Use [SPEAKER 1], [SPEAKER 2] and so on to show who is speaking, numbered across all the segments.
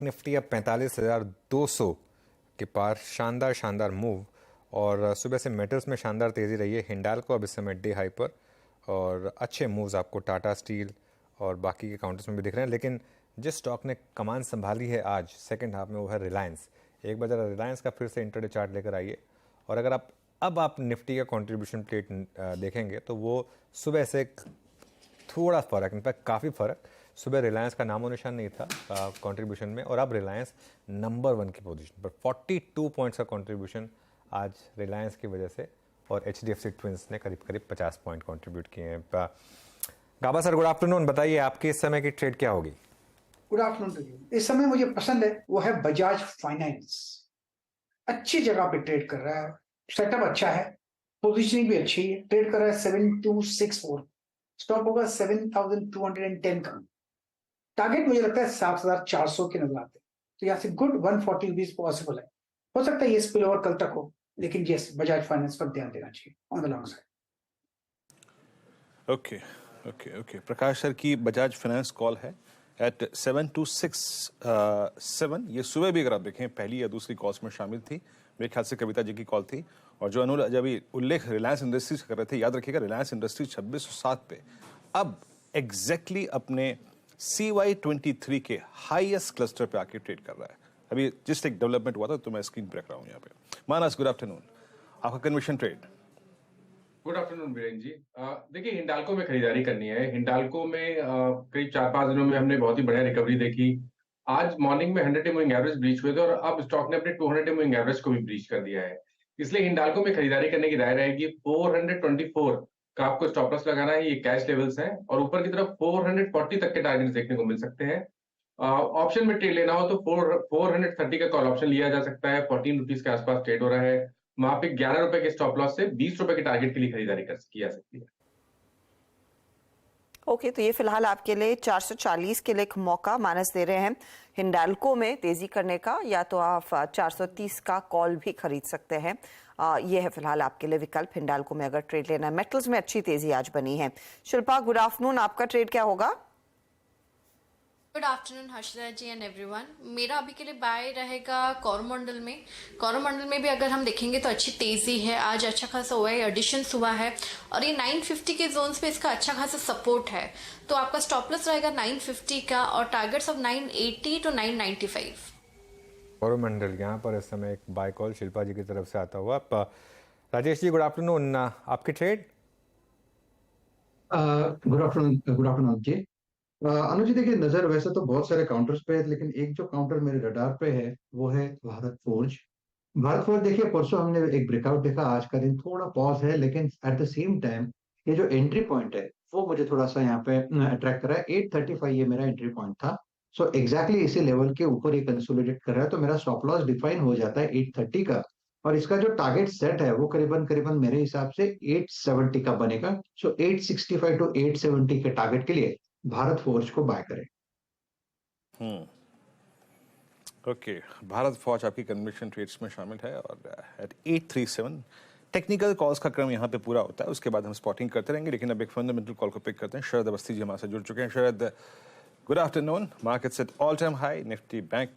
[SPEAKER 1] Nifty अब 45,200 के पार शानदार मूव। और सुबह से मेटल्स में शानदार तेज़ी रही है। हिंडाल्को अब इस समय डे हाई पर और अच्छे मूव्स आपको टाटा स्टील और बाकी के काउंटर्स में भी दिख रहे हैं। लेकिन जिस स्टॉक ने कमान संभाली है आज सेकंड हाफ में वो है रिलायंस। एक बार जरा रिलायंस का फिर से इंटरडे चार्ट लेकर आइए। और अगर आप निफ्टी का कंट्रीब्यूशन प्लेट देखेंगे तो वो सुबह से थोड़ा फ़र्क, इनफैक्ट काफ़ी फ़र्क, सुबह रिलायंस का नामो निशान नहीं था कंट्रीब्यूशन में, और अब रिलायंस नंबर 1 की पोजीशन पर 42 पॉइंट्स का कंट्रीब्यूशन आज रिलायंस की वजह से। और HDFC ट्विंस ने करीब 50 पॉइंट कंट्रीब्यूट किए हैं। Gaba sir, good afternoon. बताइए आपकी इस समय की ट्रेड क्या होगी?
[SPEAKER 2] Good afternoon to you. इस समय मुझे पसंद है वो है बजाज फाइनेंस। अच्छी जगह पे ट्रेड कर रहा है, सेटअप अच्छा है, पोजीशनिंग भी अच्छी है। ट्रेड कर रहा है 7264, स्टॉप होगा 7210 का। टारगेट मुझे लगता है 7400 के नजर आते हैं, तो यहाँ से गुड 140 रुपीज पॉसिबल है। हो सकता है ये स्पिल ओवर कल तक हो, लेकिन यस, बजाज फाइनेंस पर ध्यान देना चाहिए on the long side.
[SPEAKER 3] Okay Prakash sir की बजाज फाइनेंस कॉल है एट 7267। ये सुबह भी अगर आप देखें पहली या दूसरी कॉल्स में शामिल थी। मेरे ख्याल से कविता जी की कॉल थी। और जो अनुल जब उल्लेख रिलायंस इंडस्ट्रीज कर रहे थे, याद रखिएगा रिलायंस इंडस्ट्रीज 2607 पे अब एग्जैक्टली अपने CY23 के हाईएस्ट क्लस्टर पे आके ट्रेड कर रहा है। अभी जस्ट एक डेवलपमेंट हुआ था तो मैं स्क्रीन पे रख रहा हूँ यहाँ पे। मानस, गुड आफ्टरनून, आपका conviction trade.
[SPEAKER 4] Good afternoon Virendra ji. देखिए, हिंडाल्को में खरीदारी करनी है। हिंडाल्को में करीब 4-5 दिनों में हमने बहुत ही बढ़िया रिकवरी देखी। आज मॉर्निंग में 100 डे मूविंग एवरेज ब्रीच हुए थे और अब स्टॉक ने अपने 200 डे मूविंग एवरेज को भी ब्रीच कर दिया है। इसलिए हिंडाल्को में खरीदारी करने की राय रहेगी। 424 का आपको स्टॉप लॉस लगाना है, ये कैश लेवल्स हैं। और ऊपर की तरफ 440 तक के टारगेट देखने को मिल सकते हैं। ऑप्शन में ट्रेड लेना हो तो 430 का कॉल ऑप्शन लिया जा सकता है। 14 रुपीज के आसपास ट्रेड हो रहा है। वहां पे 11 रुपए के स्टॉप लॉस से 20 रुपए के टारगेट के लिए खरीदारी की जा सकती है।
[SPEAKER 5] ओके, तो ये फिलहाल आपके लिए 440 के लिए एक मौका मानस दे रहे हैं हिंडाल्को में तेजी करने का, या तो आप 430 का कॉल भी खरीद सकते हैं। ये है फिलहाल आपके लिए विकल्प हिंडाल्को में अगर ट्रेड लेना है। मेटल्स में अच्छी तेजी आज बनी है। शिल्पा, गुड आफ्टरनून, आपका ट्रेड क्या होगा?
[SPEAKER 6] Good afternoon Harshada ji and everyone. मेरा अभी के लिए बाय रहेगा कोरोमंडल में। कोरोमंडल में भी अगर हम देखेंगे तो अच्छी तेजी है, आज अच्छा खासा हुआ है, एडिशन हुआ है और ये 950 के जोन्स पे इसका अच्छा खासा सपोर्ट है। तो आपका स्टॉप लॉस रहेगा 950 का और टारगेट्स ऑफ 980 टू 995।
[SPEAKER 1] कोरोमंडल यहाँ पर इस समय एक बाय कॉल शिल्पा जी की तरफ से आता हुआ। राजेश जी, गुड आफ्टरनून, आपकी ट्रेड?
[SPEAKER 7] गुड आफ्टरनून जी। अनुज जी, देखिए नजर वैसे तो बहुत सारे काउंटर्स पे है, लेकिन एक जो काउंटर मेरे रडार पे है वो है भारत फोर्ज। भारत फोर्ज देखिए, परसों हमने एक ब्रेकआउट देखा, आज का दिन थोड़ा पॉज है, लेकिन एट द सेम टाइम ये जो एंट्री पॉइंट है वो मुझे थोड़ा सा यहाँ पे अट्रैक्ट कर रहा है। 835 ये मेरा एंट्री पॉइंट था। सो एग्जैक्टली इसी लेवल के ऊपर ये कंसोलिडेट कर रहा है, तो मेरा स्टॉप लॉस डिफाइन हो जाता है 830 का। और इसका जो टारगेट सेट है वो करीबन करीबन मेरे हिसाब से 870 का बनेगा। सो 865 टू 870 के टारगेट के लिए भारत फोर्ज को बाय करें।
[SPEAKER 3] ओके, भारत फौज आपकी कन्विक्शन ट्रेड्स में शामिल है और एट 837 टेक्निकल कॉल्स का क्रम यहाँ पे पूरा होता है। उसके बाद हम स्पॉटिंग करते रहेंगे, लेकिन अब एक फंडामेंटल कॉल को पिक करते हैं। शरद अवस्थी जी हमारे साथ जुड़ चुके हैं। Sharad, good afternoon. Markets at all time high, Nifty, bank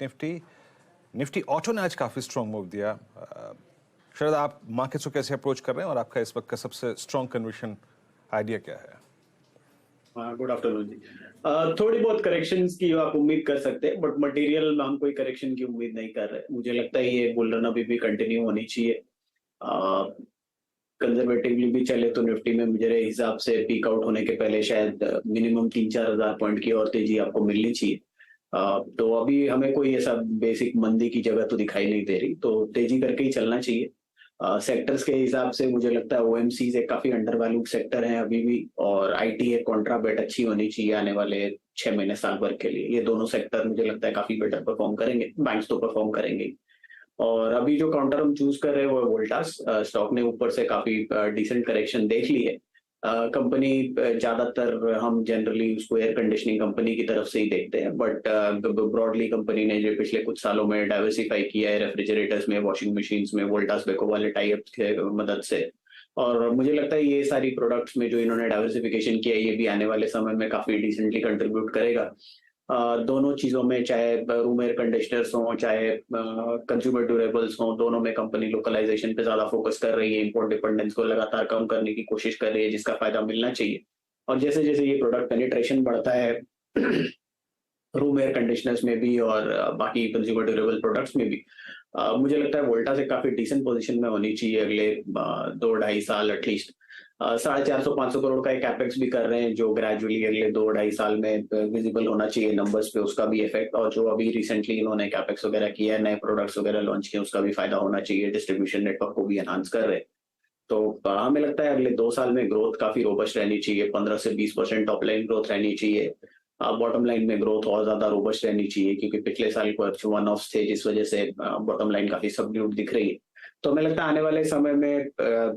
[SPEAKER 3] Nifty auto ने आज काफी स्ट्रॉन्ग मूव दिया। शरद, आप मार्केट्स को कैसे अप्रोच कर रहे हैं और आपका इस वक्त का सबसे स्ट्रॉन्ग कन्विक्शन आइडिया क्या है?
[SPEAKER 8] गुड आफ्टरनून जी। थोड़ी बहुत करेक्शंस की आप उम्मीद कर सकते हैं, बट मटेरियल में हम कोई करेक्शन की उम्मीद नहीं कर रहे। मुझे लगता है ये बुल रन अभी भी कंटिन्यू होनी चाहिए। कंजर्वेटिवली भी चले तो निफ्टी में मेरे हिसाब से पीक आउट होने के पहले शायद मिनिमम 3-4 हजार पॉइंट की और तेजी आपको मिलनी चाहिए। तो अभी हमें कोई ऐसा बेसिक मंदी की जगह तो दिखाई नहीं दे रही, तो तेजी करके ही चलना चाहिए। सेक्टर्स के हिसाब से मुझे लगता है ओएमसीज एक काफी अंडर वैल्यूड सेक्टर है अभी भी, और आईटी एक कॉन्ट्रा बेट अच्छी होनी चाहिए आने वाले 6 महीने साल भर के लिए। ये दोनों सेक्टर मुझे लगता है काफी बेटर परफॉर्म करेंगे। बैंक्स तो परफॉर्म करेंगे। और अभी जो काउंटर हम चूज कर रहे हैं वो है वोल्टास। स्टॉक ने ऊपर से काफी डिसेंट करेक्शन देख ली है। कंपनी ज्यादातर हम जनरली उसको एयर कंडीशनिंग कंपनी की तरफ से ही देखते हैं, बट ब्रॉडली कंपनी ने जो पिछले कुछ सालों में डाइवर्सिफाई किया है रेफ्रिजरेटर्स में, वॉशिंग मशीन्स में, वोल्टास बेको वाले टाई अप के मदद से। और मुझे लगता है ये सारी प्रोडक्ट्स में जो इन्होंने डाइवर्सिफिकेशन किया है ये भी आने वाले समय में काफी डिसेंटली कंट्रीब्यूट करेगा। दोनों चीजों में, चाहे रूम एयर कंडीशनर्स हो, चाहे कंज्यूमर ड्यूरेबल्स हो, दोनों में कंपनी लोकलाइजेशन पे ज्यादा फोकस कर रही है, इंपोर्ट डिपेंडेंस को लगातार कम करने की कोशिश कर रही है, जिसका फायदा मिलना चाहिए। और जैसे जैसे ये प्रोडक्ट पेनिट्रेशन बढ़ता है रूम एयर कंडीशनर्स में भी और बाकी कंज्यूमर ड्यूरेबल प्रोडक्ट्स में भी, मुझे लगता है वोल्टास एक काफी डिसेंट पोजीशन में होनी चाहिए अगले 2-2.5 साल एटलीस्ट। 450-500 करोड़ का एक कैपेक्स भी कर रहे हैं, जो ग्रेजुअली अगले 2-2.5 साल में विजिबल होना चाहिए नंबर्स पे, उसका भी इफेक्ट। और जो अभी रिसेंटली इन्होंने कैपेक्स वगैरह किया है, नए प्रोडक्ट्स वगैरह लॉन्च किए, उसका भी फायदा होना चाहिए। डिस्ट्रीब्यूशन नेटवर्क को भी एनहांस कर रहे हैं। तो हमें लगता है अगले 2 साल में ग्रोथ काफी रोबस्ट रहनी चाहिए, 15 से 20% टॉप लाइन ग्रोथ रहनी चाहिए। बॉटम लाइन में ग्रोथ और ज्यादा रोबस्ट रहनी चाहिए, क्योंकि पिछले साल कुछ वन ऑफ थे जिस वजह से बॉटम लाइन काफी सबड्यूड दिख रही है। तो हमें लगता है आने वाले समय में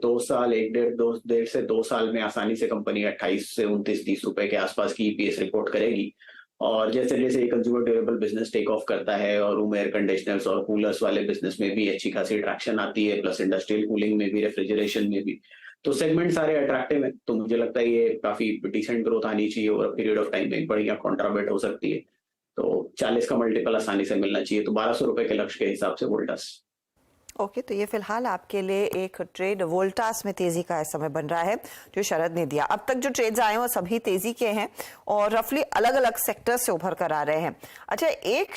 [SPEAKER 8] 2 साल, 1.5 से 2 साल में आसानी से कंपनी 28 से 29-30 रुपए के आसपास की ईपीएस रिपोर्ट करेगी। और जैसे जैसे ये consumer durable business take off करता है और रूम एयर कंडीशनर्स और कूलर्स वाले बिजनेस में भी अच्छी खासी ट्रैक्शन आती है, प्लस इंडस्ट्रियल कूलिंग में भी, रेफ्रिजरेशन में भी, तो सेगमेंट सारे अट्रैक्टिव है। तो मुझे लगता है ये काफी डिसेंट ग्रोथ आनी चाहिए ओवर पीरियड ऑफ टाइम में, बढ़िया कॉन्ट्राबेट हो सकती है। तो 40 का मल्टीपल आसानी से मिलना चाहिए। तो 1200 रुपए के लक्ष्य के हिसाब से वोल्टास।
[SPEAKER 5] ओके, तो ये फिलहाल आपके लिए एक ट्रेड वोल्टास में तेजी का इस समय बन रहा है जो शरद ने दिया। अब तक जो ट्रेड्स आए हैं वो सभी तेजी के हैं और रफली अलग अलग सेक्टर से उभर कर आ रहे हैं। अच्छा, एक